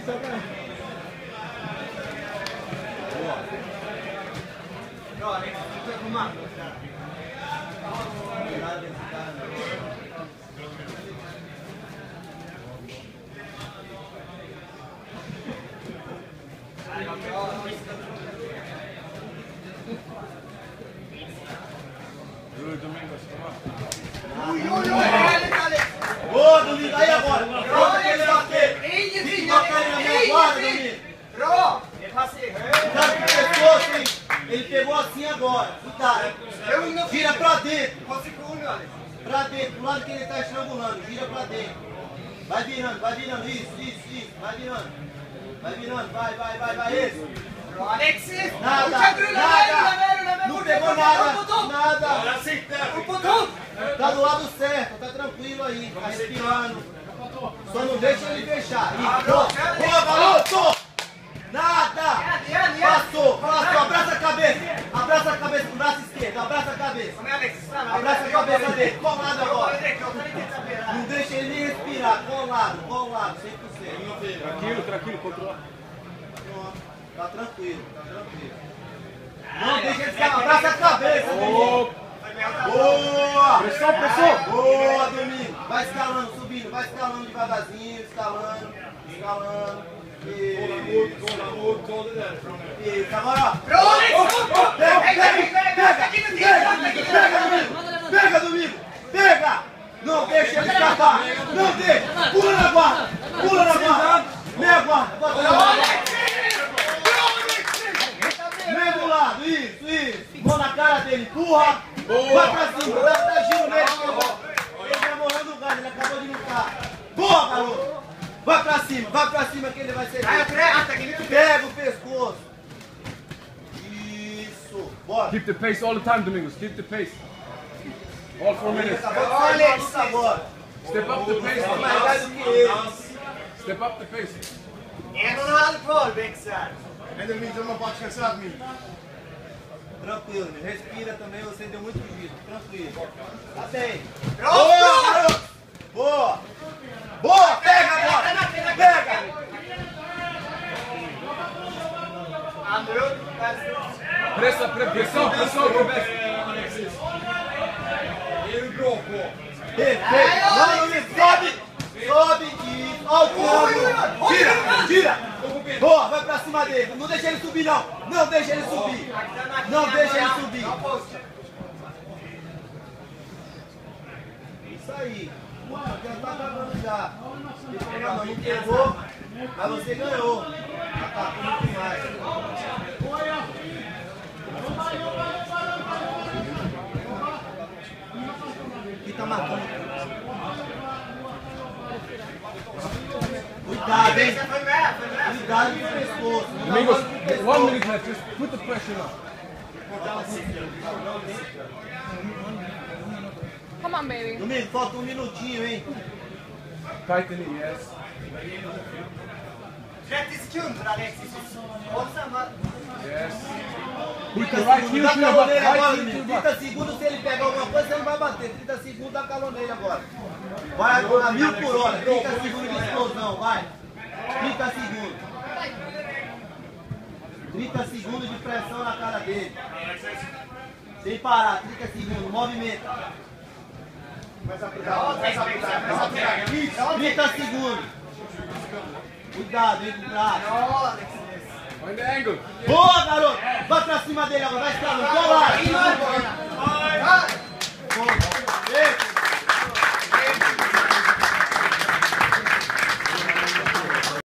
Bra, Alex. Du ska komma. Boa, Domingo, aí agora! Pronto, ele bater! Fica bacana na minha guarda, Domingo! Bra! Det passar högt. Cuidado com o pescoço, hein? Ele pegou assim agora, cuidado! Gira pra dentro! Position nu, Alex. Pra dentro, pro lado que ele tá estrangulando, gira pra dentro! Vai virando, isso, vai virando! Vai, isso! Bra, Alexis! Nada! Não pegou nada! Upp på topp! Tá do lado certo, tá tranquilo aí, tá respirando. Só não deixa ele fechar. Boa, garoto! Nada! Passou, abraça a cabeça com o braço esquerdo, abraça a cabeça. Kom igen, Alexis. Stanna. Abraça a cabeça dele, colado agora. Jag tar lite etablera här. Não deixa ele nem respirar, colado, 100%. Tranquilo, controla. Pronto, tá tranquilo. Não deixa ele ficar, abraça a cabeça, Domingo. Boa! Pressão! Boa, Domingo! Vai escalando devagarzinho, escalando. Isso, agora ó! Bra, Alex! Pega, Domingo! Pega! Não deixa ele escapar! Não deixa! Pula na guarda! Meia guarda! Mesmo lado, isso! Mão na cara dele, empurra! Vai pra cima, dá giro nele! Ele vai morrendo no gás, ele acabou de lutar! Boa, garoto! Vai pra cima que ele vai ser. Pega o pescoço. Isso. Bora. Keep the pace all the time, Domingos. Keep the pace. All 4 minutes. Alex, agora. Step up the pace. Mais do que ele. Step up the pace. 1,5 kvar, växlar. Tranquilo, respira também, você deu muito giro. Tranquilo. Tá bem. Bra! Boa, garoto. Boa, pega agora. Pega. Andrew, Pressão. Perfeito. Sobe. Isso. Olha o combo. Tira. Boa, vai pra cima dele. Não deixa ele subir, não. Não deixa ele subir. Isso aí. Já tá acabando já. Não pegou, mas você ganhou. Atacou muito mais. Aqui tá marcando. Cuidado, hein? Cuidado com o pescoço. Domingos, 1 minute left. Just put the pressure now. Come on, baby. Domingo, falta 1 minutinho, hein? Tighten it, yes. 30 sekunder, Alexis. Håll samma. Yes. Put 30 the right segundos, heel dá to your calor butt. nele agora, Right heel to your Domingo. butt. 30 segundos, se ele pegar alguma coisa, você não vai bater. 30 segundos, dá calor nele agora. Vai a 1000 por hora. 30 segundos de explosão, vai. 30 segundos. 30 segundos de pressão na cara dele. Sem parar, 30 segundos, movimenta. 30 segundos. Cuidado, hein, com o braço. Bra, Alexis. Find the angle. Boa, garoto. Vai pra cima dele agora, vai escalando. Colado.